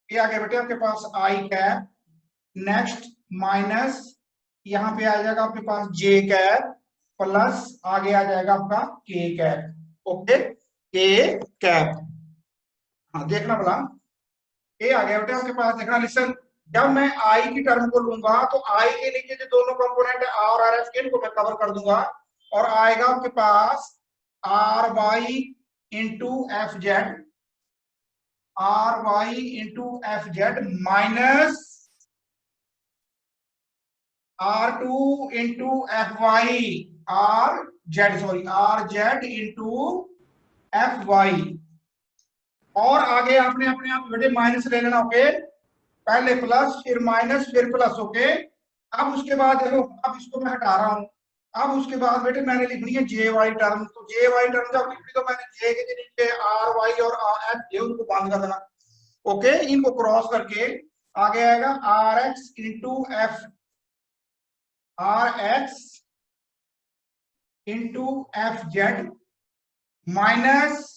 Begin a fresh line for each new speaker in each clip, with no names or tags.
ये आ गया बेटे आपके पास आई कैप, नेक्स्ट माइनस यहाँ पे आ जाएगा आपके पास जे कैप, प्लस आगे आ जाएगा आपका के कैप। ओके, के कैप। हाँ देखना बोला, ये आ गया बेटे आपके पास, देखना लिसन। जब मैं आई की टर्म को लूंगा तो आई के नीचे जो दोनों कंपोनेंट है आर और एफ के, इनको मैं कवर कर दूंगा और आएगा आपके पास R Y into F Z, R Y into F Z minus R two into F Y, R Z sorry R Z into F Y. और आगे आपने अपने आप बेटे माइनस ले लेना। ओके, पहले प्लस फिर माइनस फिर प्लस। ओके, अब उसके बाद देखो, अब इसको मैं हटा रहा हूं। अब उसके बाद बेटे मैंने लिखनी है जे वाई टर्म। तो जे वाई टर्म जब लिखी तो मैंने जे के नीचे आर वाई और एफ जे उनको बांध कर देना। ओके, इनको क्रॉस करके आगे आएगा R X into F, R X into F Z minus,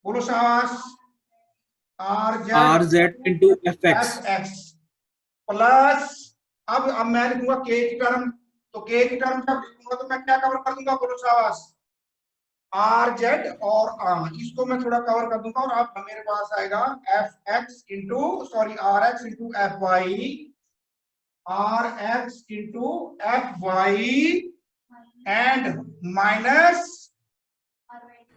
बोलो शाबाश,
R Z into F X
X plus, अब मैं लिखूंगा के की टर्म। तो के की टर्म जब लिखूंगा तो मैं क्या कवर कर दूंगा, बोलो शाबाश, आर जेड और आर, इसको मैं थोड़ा कवर कर दूंगा। और अब मेरे पास आएगा F X into sorry R X into F Y, R X into F Y and minus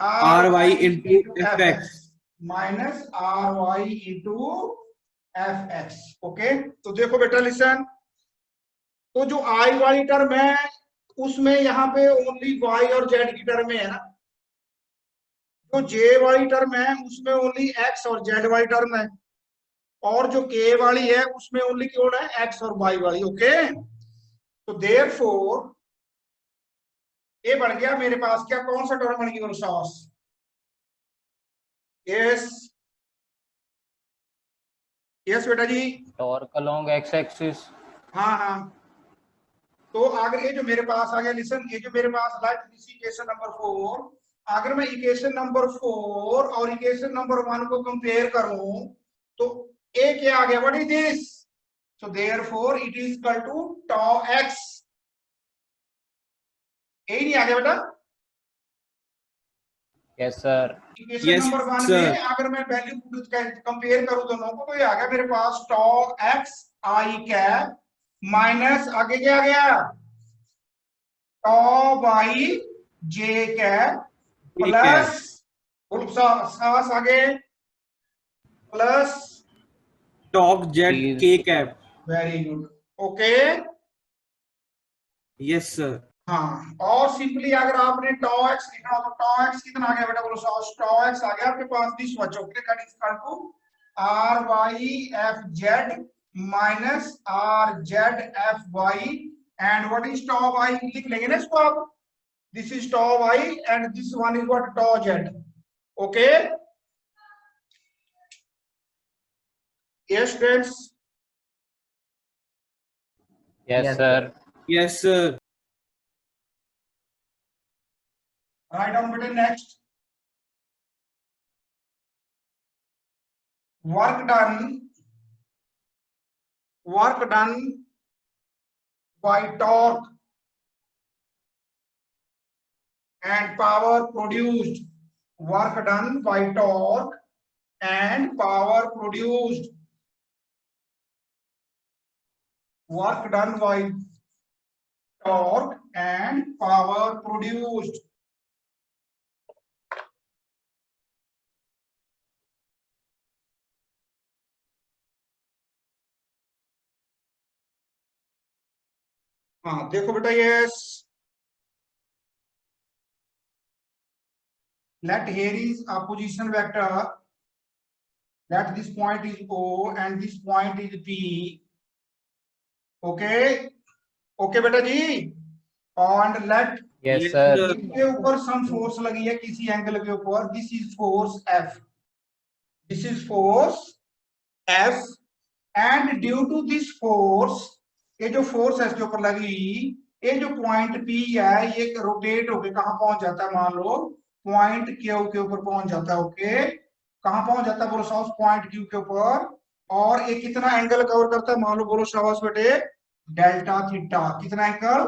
R Y into F X,
minus R Y into F X. Okay, तो देखो बेटा लिसन, तो जो आई वाली टर्म है उसमें यहाँ पे ओनली वाई और जेड की टर्म है ना, जो जे वाली टर्म है उसमें ओनली एक्स और जेड वाली टर्म है, और जो के वाली है उसमें ओनली कौन है, एक्स और वाई वाली। ओके, तो देयरफॉर ये बन गया मेरे पास क्या, कौन सा टर्म बन गया सॉस, यस यस बेटा जी,
टॉर्क अलोंग एक्स एक्सिस।
हाँ हाँ। तो अगर ये जो मेरे पास आ गया लिसन, ये जो मेरे पास लाइक दिस इक्वेशन नंबर 4, अगर मैं इक्वेशन नंबर 4 और इक्वेशन नंबर 1 को कंपेयर करूं तो ए क्या आ गया, what is this, so therefore it is equal to tau X. A नहीं आ गया बेटा,
यस सर।
इक्वेशन नंबर 1 में अगर मैं वैल्यू कंपेयर करूं दोनों को तो ये आ गया मेरे पास टॉ एक्स आई कैप माइनस आगे क्या आ गया टॉ वाई जे कैप प्लस सास आगे प्लस
टॉक जेड के cap.
Very good. Okay,
yes sir.
हाँ, और सिंपली अगर आपने टॉ एक्स लिखा हो तो टॉ एक्स कितना आ गया बेटा, बोलो सॉस, टॉ एक्स आ गया आपके पास this much. Okay, that is equal to R Y F Z minus R Z F Y and what is tau Y, लिख लेंगे ना इसको आप, this is tau y and this one is what tau z. Okay, yes friends,
yes sir.
Yes sir.
write down better next, work done by torque and power produced, work done by torque and power produced, work done by torque and power produced. हाँ देखो बेटा, yes, let here is a position vector, let this point is O and this point is P. Okay, okay बेटा जी, and let
yes sir.
इसके ऊपर some force लगी है किसी angle के ऊपर, this is force F, this is force F and due to this force, ये जो फोर्स है इसके ऊपर लगी, ये जो पॉइंट P है ये रोटेट होके कहां पहुंच जाता है, मान लो पॉइंट Q के ऊपर पहुंच जाता है। ओके, कहां पहुंच जाता है बोलो शाबाश, पॉइंट क्यू के ऊपर। और ये कितना एंगल कवर करता है, मान लो बोलो शाबाश बेटे, डेल्टा थीटा। कितना angle,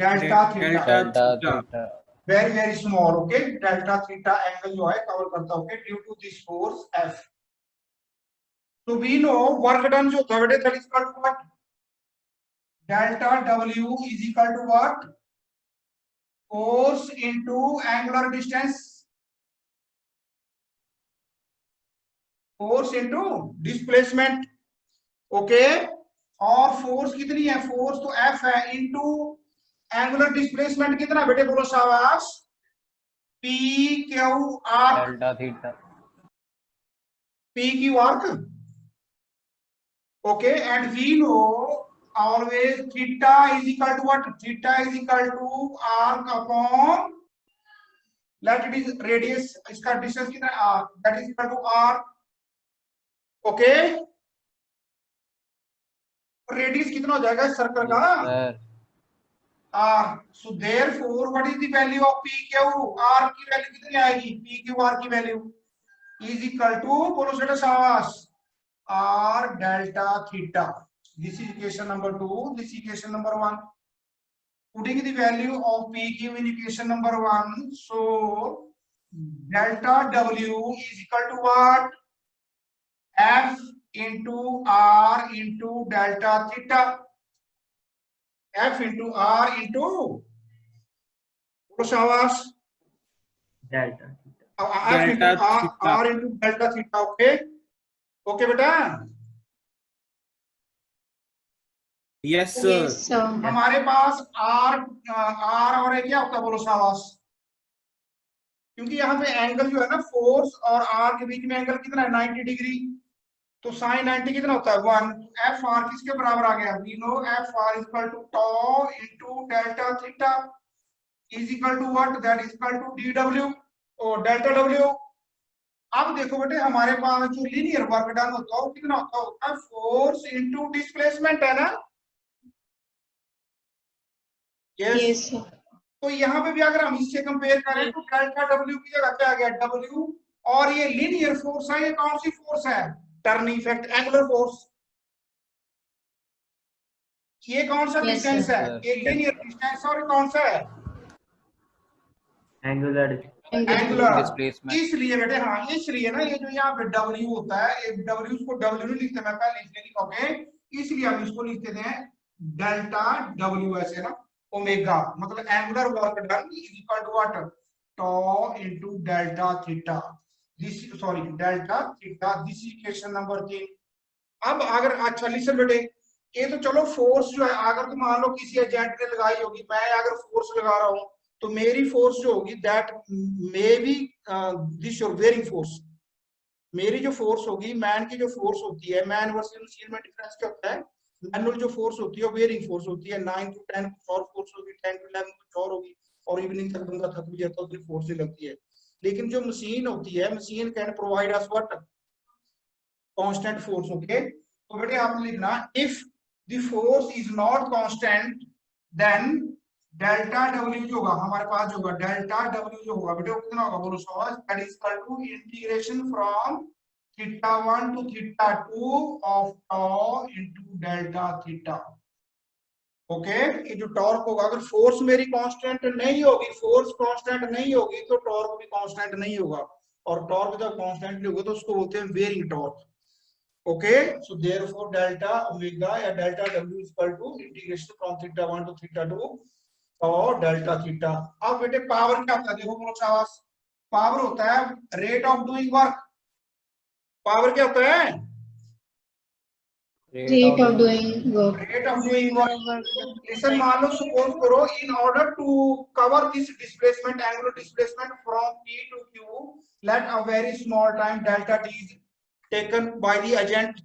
delta theta,
delta theta.
Very very small, okay. Delta theta angle जो है कवर करता है, okay, due to this force F. तो वी नो वर्क डन जो होता है बेटे, that is equal to what, delta W is equal to what, force into angular distance, force into displacement, okay. और फोर्स कितनी है, फोर्स तो F है, इनटू एंगुलर डिस्प्लेसमेंट कितना बेटे बोलो शाबाश, P Q R,
delta theta.
P Q arc, okay, and we know always theta is equal to what, theta is equal to arc upon, let it is radius, इसका distance कितना है r, that is equal to r, okay। Radius कितना हो जाएगा circle का, r, so therefore what is the value of pq, r की value कितनी आएगी, pq r की वैल्यू is equal to, बोलो बेटा शाबाश, r delta theta। This is equation number 2, this is equation number 1. Putting the value of PQ in equation number 1, so delta W is equal to what? F into R into delta theta. F into R into shabash,
delta
F into R into delta theta, okay? Okay, बेटा?
Yes sir.
हमारे पास R और है क्या होता है बोलो शाबाश, क्योंकि यहाँ पे एंगल जो है ना फोर्स और R के बीच में एंगल कितना है 90 डिग्री, तो साइन 90 कितना होता है 1, एफ आर किसके बराबर आ गया, we know F R is equal to tau into delta theta is equal to what, that is equal to D W और डेल्टा डब्ल्यू। अब देखो बेटे हमारे पास जो लीनियर वर्क डन होता है वो कितना होता है, फोर्स इनटू डिस्प्लेसमेंट है ना, यस। तो यहाँ पे भी अगर हम इससे कंपेयर करें तो डेल्टा डब्ल्यू की जगह क्या आ गया डब्ल्यू, और ये लीनियर फोर्स है, ये कौन सी फोर्स है, टर्निंग इफेक्ट एंगुलर फोर्स। ये कौन सा डिस्टेंस है, ये लीनियर डिस्टेंस, और कौन सा है
एंगुलर
डिस्प्लेसमेंट।
इसलिए बेटे हाँ, इसलिए ना ये जो यहाँ पे W होता है, W को W नहीं लिखते, मैं पहले इसलिए लिखोगे, इसलिए हम इसको लिखते हैं डेल्टा W ऐसे ना, ओमेगा मतलब angular work done is equal to what, tau into delta theta, this sorry delta theta, this equation number 3। अब अगर अच्छा लिसन बेटे, ये तो चलो फोर्स जो है, अगर तुम मान लो किसी एजेंट ने लगाई होगी, मैं अगर फोर्स लगा रहा हूं तो मेरी फोर्स जो होगी that may be this your wearing force, मेरी जो फोर्स होगी, मैन की जो फोर्स होती है, मैन वर्सेस मशीन में डिफरेंस क्या होता है, मैनुअल जो फोर्स होती है वो वेयरिंग फोर्स होती है, 9 to 10 कुछ और फोर्स होगी, 10 to 11 कुछ और होगी, और इवनिंग तक बंदा थक भी जाता है तो फोर्स ही लगती है। लेकिन जो मशीन होती है, machine can provide us what, constant force, okay. तो बेटे आपने लिखना if the force is not constant then delta W जो होगा हमारे पास, जो होगा डेल्टा डब्ल्यू जो होगा बेटे वो कितना होगा बोलो solve, that is equal to integration from theta 1 to theta 2 of tau into delta theta, okay. ये जो टॉर्क होगा, अगर फोर्स मेरी कांस्टेंट नहीं होगी, फोर्स कांस्टेंट नहीं होगी तो टॉर्क भी कांस्टेंट नहीं होगा, और टॉर्क जब कांस्टेंट नहीं होगा तो उसको बोलते हैं varying torque, okay. So therefore delta omega या delta W is equal to integration from theta 1 to theta 2 और डेल्टा थीटा। अब बेटे पावर क्या होता है, देखो बोलो शाबाश, पावर होता है rate of doing work. Power क्या होता है,
rate of doing work.
Rate of doing work. Listen, मान लो सपोज करो in order to cover this displacement, angular displacement from P to Q, let a very small time delta t is taken by the agent,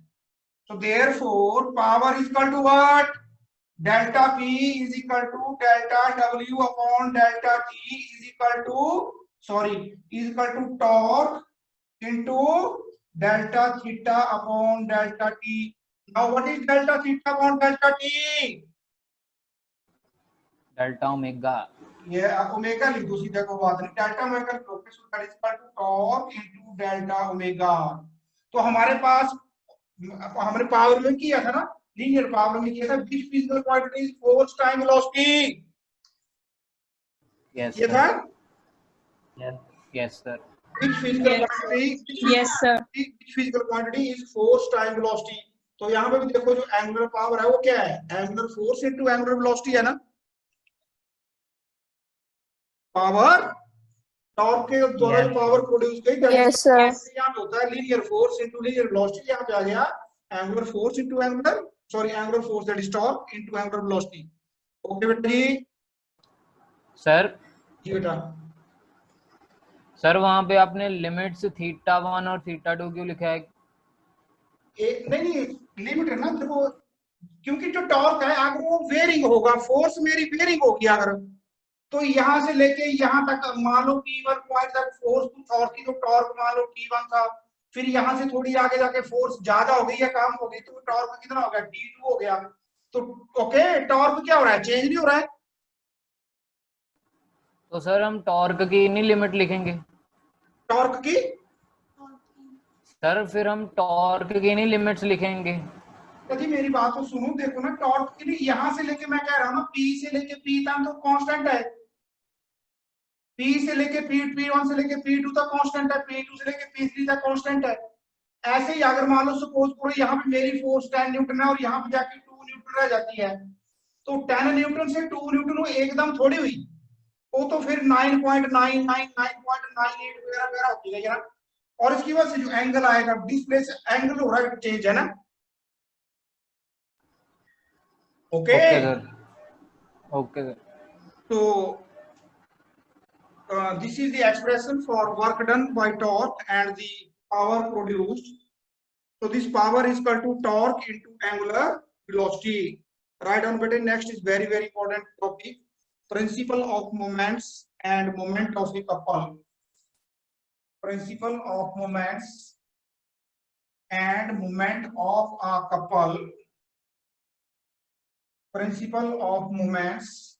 so therefore power is equal to what, delta P is equal to delta W upon delta T is equal to, sorry, is equal to torque into delta theta upon delta T. Now what is delta theta upon delta T?
Delta omega.
ये omega लिख दो सीधा, कोई बात नहीं, delta omega लिखो, so that is equal to torque into delta omega. तो हमारे पास हमने पावर में किया था ना, लीनियर पावर में किया था, which physical quantity is force time velocity,
Yes,
ये
sir.
था
Yes.
Yes, sir.
which physical
Yes.
quantity,
Yes, sir.
which physical quantity is force time velocity। तो यहाँ पे भी देखो जो एंगुलर पावर है वो क्या है, angular force into angular velocity है ना। पावर टॉर्क के द्वारा जो
Yes.
पावर प्रोड्यूस की
Yes, sir.
यहाँ पे होता है linear force into linear velocity, यहाँ पे आ गया angular force into angular, sorry angular force that is torque into angular velocity. Okay बेटा जी,
Sir,
जी बेटा।
सर वहाँ पे आपने लिमिट्स θ1 और θ2 क्यों लिखा है?
नहीं लिमिट है ना, देखो क्योंकि जो टॉर्क है अगर वो वेरिंग होगा, फोर्स मेरी वेरिंग होगी अगर, तो यहाँ से लेके यहाँ तक मान लो P1 पॉइंट तक फोर्स कुछ और थी, तो टॉर्क मान लो T1 था, फिर यहाँ से थोड़ी आगे जाके फोर्स ज्यादा हो गई या कम हो गई, तो टॉर्क कितना हो गया, T2 हो गया। तो ओके, टॉर्क क्या हो रहा है, चेंज नहीं हो रहा है।
तो सर हम टॉर्क की नहीं लिमिट लिखेंगे?
टॉर्क की
सर फिर हम टॉर्क की नहीं लिमिट्स लिखेंगे?
यदि मेरी बात तो सुनो, देखो ना टॉर्क के लिए यहाँ से लेके मैं कह रहा हूँ ना, P से लेके P तक तो कांस्टेंट है, P से लेके P1 से लेके P2 तक कांस्टेंट है, P2 से लेके P3 तक कांस्टेंट है। ऐसे ही अगर मान लो सपोज करो यहाँ पे मेरी फोर्स 10 न्यूटन है और यहाँ पे जाके 2 न्यूटन रह जाती है, तो 10 न्यूटन से 2 न्यूटन वो एकदम थोड़ी हुई, वो तो फिर 9.99 9.98 वगैरह वगैरह होती है ना। और इसकी वजह से जो एंगल आएगा, डिस्प्लेस एंगल हो रहा है, चेंज है ना। Okay
sir, okay sir.
तो this is the expression for work done by torque and the power produced. So this power is equal to torque into angular velocity. Write down better. Next is very important topic, principle of moments and moment of a couple. Principle of moments and moment of a couple. Principle of moments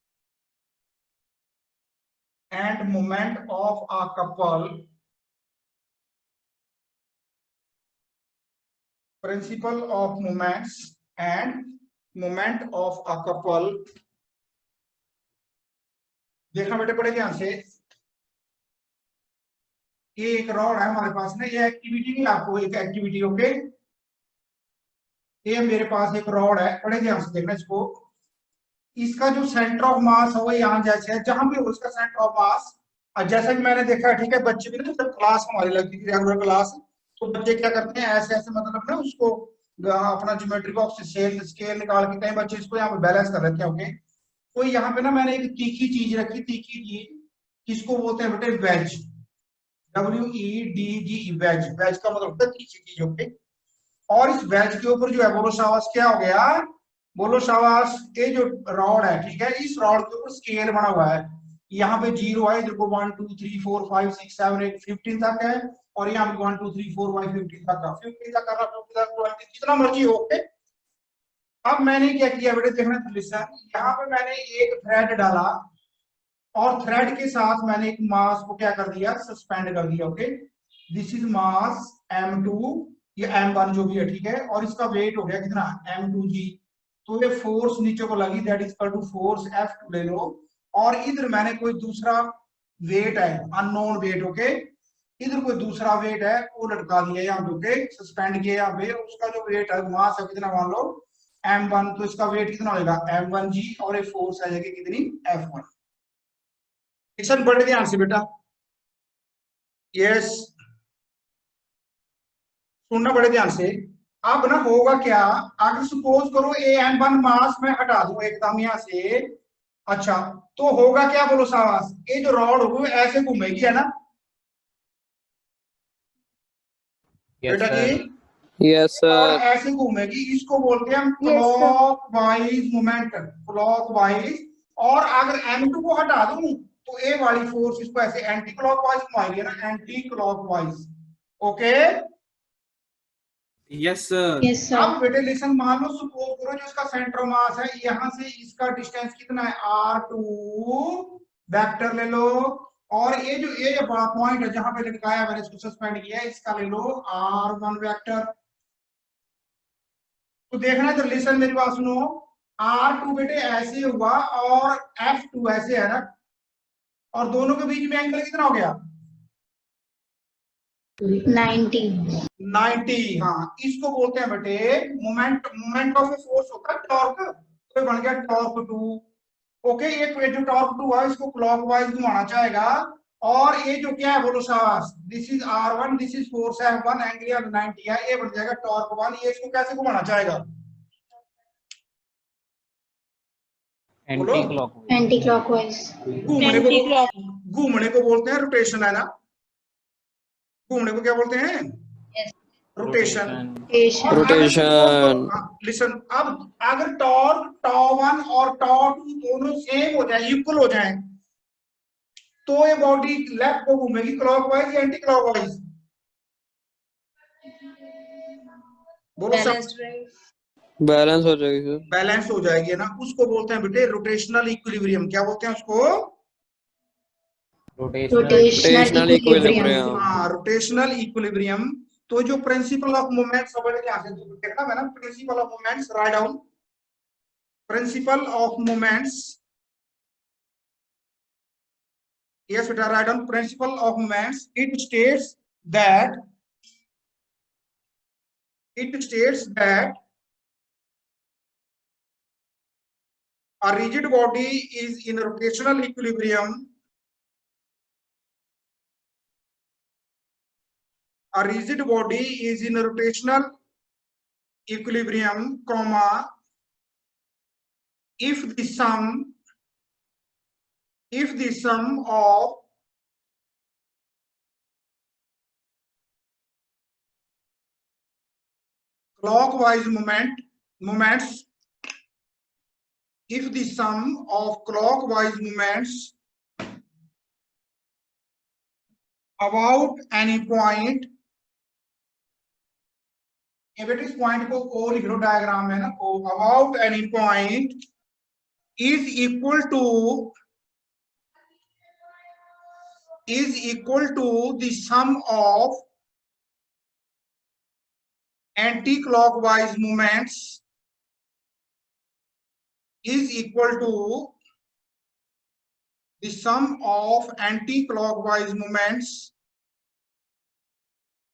and moment of a couple. Principle of moments and moment of a couple. देखना बेटे बड़े ध्यान से, ये एक rod है हमारे पास ना, ये एक्टिविटी नहीं, आपको एक एक्टिविटी, ओके। ये मेरे पास एक रॉड है, बड़े ध्यान से देखना इसको। इसका जो सेंटर ऑफ मास है वो यहाँ जैसे है, जहां भी हो इसका सेंटर ऑफ मास, और जैसा कि मैंने देखा है, ठीक है, बच्चे भी ना जब क्लास हमारी लगती थी रेगुलर क्लास, तो बच्चे क्या करते हैं, ऐसे ऐसे मतलब ना उसको अपना ज्योमेट्री बॉक्स से स्केल निकाल के, कई बच्चे इसको यहाँ पे बैलेंस कर लेते हैं, ओके। तो यहाँ पे ना मैंने एक तीखी चीज रखी, तीखी चीज, किसको बोलते हैं बेटे, वेज, WEDG, वेज। वेज का मतलब होता है तीखी चीज, ओके। और इस वेज के ऊपर जो है, बोलो शाबाश, क्या हो गया, बोलो शाबाश, ये जो रॉड है, ठीक है, इस रॉड के ऊपर स्केल बना हुआ है, यहाँ पे 0 है, इधर को 1 2 3 4 5 6 7 8 15 तक है, और यहाँ पे 1 2 3 4 5 15 तक का, 15 तक करना, 50 तक, 20, जितना मर्जी हो, ओके। अब मैंने क्या किया बेटे, देखना लिसन, यहाँ पे मैंने एक थ्रेड डाला, और थ्रेड के साथ मैंने एक मास को क्या कर दिया, सस्पेंड कर दिया, okay. This is mass M2 या M1 जो भी है, ठीक है, और इसका वेट हो गया कितना, M2G। तो ये फोर्स नीचे को लगी, that is equal to force F2 ले लो, और इधर मैंने कोई दूसरा वेट है, अननोन वेट, ओके, इधर कोई दूसरा वेट है वो लटका दिया यहाँ पे, ओके, सस्पेंड किया यहाँ पे, उसका जो वेट है मास है कितना, मान लो M1, तो इसका वेट कितना होगा, M1G, और ये फोर्स आ जाएगी कितनी, F1। लिसन बड़े ध्यान से बेटा, यस, सुनना बड़े ध्यान से। अब ना होगा क्या, अगर सपोज करो M1 मास में हटा दूं एकदम यहाँ से, अच्छा, तो होगा क्या, बोलो शाबाश, ये जो रॉड होगी ऐसे घूमेगी, है ना बेटा जी,
यस
और
सर,
ऐसे घूमेगी, इसको बोलते हैं हम
Yes, sir.
Clockwise momentum, clockwise. और अगर M2 को हटा दूं तो ये वाली फोर्स इसको ऐसे एंटी क्लॉकवाइज घुमाएगी ना, anti clockwise, okay.
Yes sir,
Yes, sir.
अब बेटे लिसन, मान लो सपोज करो जो इसका सेंटर ऑफ मास है, यहाँ से इसका डिस्टेंस कितना है, R2, वेक्टर ले लो, और ये जो बड़ा पॉइंट है जहां पे लटकाया मैंने इसको सस्पेंड किया है, इसका ले लो r1 वेक्टर। तो देखना है तो लिसन मेरी बात सुनो, r2 बेटे ऐसे हुआ और f2 ऐसे है ना, और दोनों के बीच में एंगल कितना हो गया
90.
90। हाँ, इसको बोलते हैं बेटे मोमेंट ऑफ फोर्स होता है टॉर्क, तो ये बन गया टॉर्क 2। ओके, ये जो टॉर्क 2 है इसको क्लॉकवाइज घुमाना चाहेगा, और ये जो क्या है बोलो शाबाश, this is r1, this is force f1, angle यहाँ 90 है, ये बन जाएगा टॉर्क 1। ये इसको कैसे घुमाना चाहेगा बोलो,
एंटी क्लॉकवाइज।
Anti-clockwise.
घूमने को बोलते हैं रोटेशन, है ना, घूमने को क्या बोलते हैं रोटेशन।
Rotation.
लिसन, अब अगर टॉर्क टॉ1 और टॉ2 दोनों सेम हो जाए, इक्वल हो जाए, तो ये बॉडी लेफ्ट को घूमेगी क्लॉकवाइज या एंटी क्लॉकवाइज बोलो सब,
बैलेंस हो जाएगी सर।
बैलेंस हो जाएगी है ना, उसको बोलते हैं बेटे रोटेशनल इक्विलिब्रियम। क्या बोलते हैं उसको
Rotational equilibrium.
हाँ, रोटेशनल इक्विलिब्रियम। तो जो प्रिंसिपल ऑफ मोमेंट्स समझ के आगे देखना मैंने, principal of moments write down, principal of moments, yes beta, write down principle of moments. It states that a rigid body is in rotational equilibrium. A rigid body is in rotational equilibrium, comma, if the sum of clockwise moments, if the sum of clockwise moments about any point, इस point को O लिख लो diagram में ना, O about any point is equal to the sum of anti-clockwise moments, is equal to the sum of anti-clockwise moments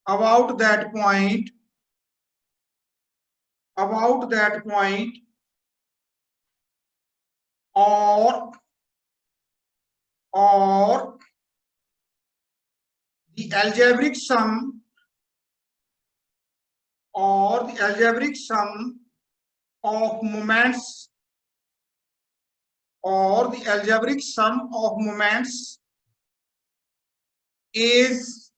about that point, or the algebraic sum, of moments, is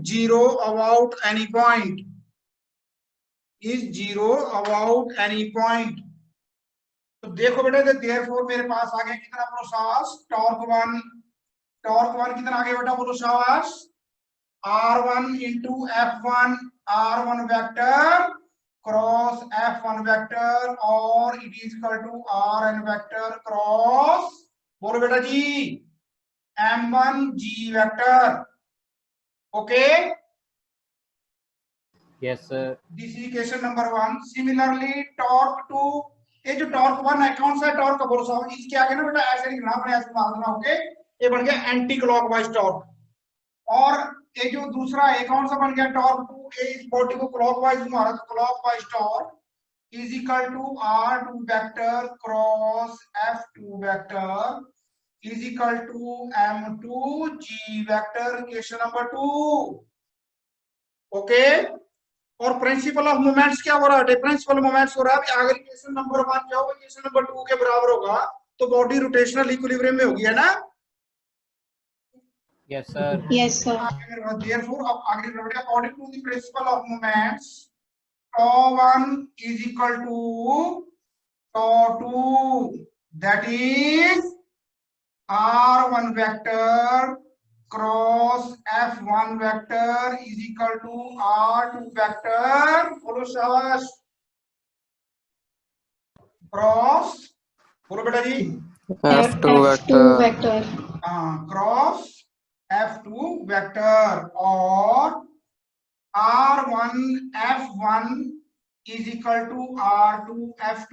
zero about any point, तो देखो बेटे, therefore मेरे पास आ गया कितना बोलो शाबाश, torque 1 कितना आ गया बेटा बोलो शाबाश, r1 into f1, r1 vector cross f1 vector, और it is equal to rn vector cross बोलो बेटा जी m1 g vector. Okay,
yes sir.
This is equation number 1। Similarly torque 2, ये जो टॉर्क 1 है कौन सा टॉर्क का भरोसा, इसके आगे ना बेटा ऐसे लिखना, अपने ऐसे मार देना। ओके, ये बन गया एंटी क्लॉकवाइज टॉर्क। और ये जो दूसरा है कौन सा बन गया टॉर्क 2, ये इस बॉडी को क्लॉकवाइज घुमा रहा, तो clockwise torque is equal to r2 vector cross f2 vector is equal to m2 g vector, equation number 2। Okay, और प्रिंसिपल ऑफ मोमेंट्स क्या हो रहा है, प्रिंसिपल मोमेंट्स हो रहा है अगर इक्वेशन नंबर 1 क्या होगा, इक्वेशन नंबर 2 के बराबर होगा, तो बॉडी रोटेशनल इक्विलिब्रियम में होगी, है ना।
Yes sir.
Yes, sir.
Therefore, अब आगे बढ़ते हैं, according to the principle of moments, τ1 is equal to τ2, that is r1 vector cross f1 vector is equal to r2 vector, बोलो शाबाश, cross बोलो बेटा जी।
F2
F2
vector.
vector.
Cross F2 vector और R1 F1 is equal to R2 F2।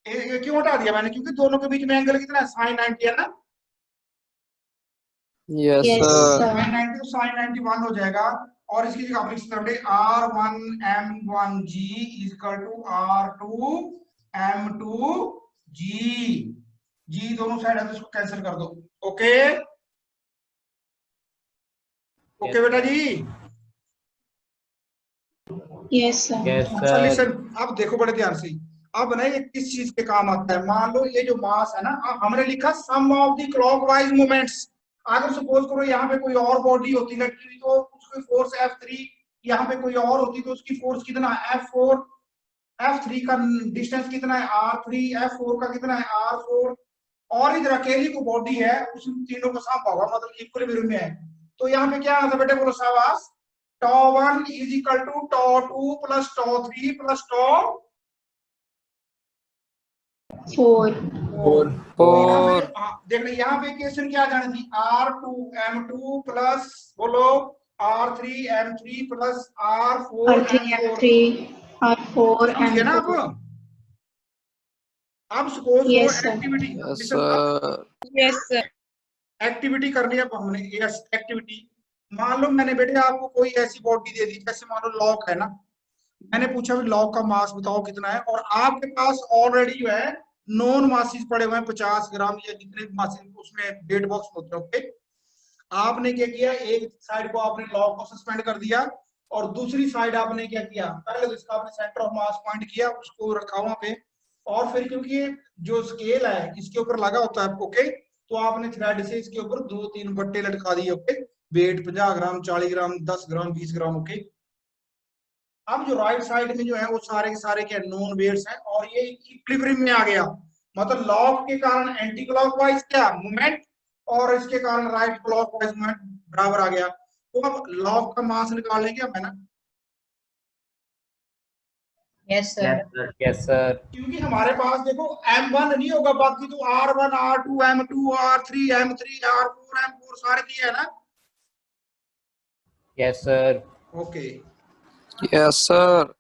ये क्यों हटा दिया मैंने, क्योंकि दोनों के बीच में एंगल कितना है, साइन 90 है ना।
Yes,
Yes,
sir.
sir.
Sine 90 तो साइन 91 हो जाएगा, और इसकी जगह आप लिख सकते हैं R1 M1G is equal to R2 M2G। जी दोनों साइड है तो इसको कैंसिल कर दो। ओके ओके बेटा जी।
Yes, sir.
यस
अच्छा
सर।
लिसन, अब देखो बड़े ध्यान से। अब ना ये किस चीज के काम आता है, मान लो ये जो मास है ना, हमने लिखा सम ऑफ द क्लॉकवाइज मोमेंट्स। अगर सपोज करो यहाँ पे कोई और बॉडी होती लटकी हुई तो उसकी फोर्स F3, यहाँ पे कोई और होती तो उसकी फोर्स कितना है F4, F3 का डिस्टेंस कितना है R3, F4 का कितना है R4, और इधर अकेली को बॉडी है, उस तीनों को साफ होगा, मतलब इक्विलिब्रियम में है। तो यहाँ पे क्या आता है बेटे, बोलो शाबाश। τ1 is equal to τ2 plus τ3 plus τ4।
4.
देख रहे यहाँ पे इक्वेशन क्या जानी थी, R2 M2 प्लस बोलो R3 M3 plus R4
R3
M4।
M3 R4
समझिए ना
M2.
आप। अब सपोज
Yes,
करो
sir.
Activity,
Yes, sir.
Yes, sir.
Activity करनी है हमने। यस एक्टिविटी, मान लो मैंने बेटे आपको कोई ऐसी बॉडी दे दी, जैसे मान लो लॉक है ना, मैंने पूछा भी लॉक का मास बताओ कितना है, और आपके पास ऑलरेडी जो है नॉन मासेस पड़े हुए हैं 50 ग्राम या जितने भी मासेस उसमें डेट बॉक्स होते हैं। ओके, आपने क्या किया, एक साइड को आपने लॉक को सस्पेंड कर दिया और दूसरी साइड आपने क्या किया, पहले तो इसका आपने सेंटर ऑफ मास पॉइंट किया, उसको रखा वहां पे, और फिर क्योंकि ये जो स्केल है इसके ऊपर लगा होता है, ओके, तो आपने थ्रेड से इसके ऊपर 2-3 बट्टे लटका दिए। ओके, वेट 50 ग्राम 40 ग्राम 10 ग्राम 20 ग्राम। ओके, अब जो राइट साइड में जो है वो सारे के सारे क्या नॉन वेट्स हैं, और ये इक्विलिब्रियम में आ गया, मतलब लॉक के कारण एंटी क्लॉकवाइज क्या मूवमेंट, और इसके कारण राइट क्लॉकवाइज मूवमेंट बराबर आ गया। तो अब लॉक का मास निकालेंगे हम, है ना।
Yes, sir.
Yes, sir.
Yes sir.
क्योंकि हमारे पास देखो M1 नहीं होगा, बाकी तो R1 R2 M2 R3 M3 R4 M4 सारे दिए है ना।
Yes sir.
Okay
Yes, sir.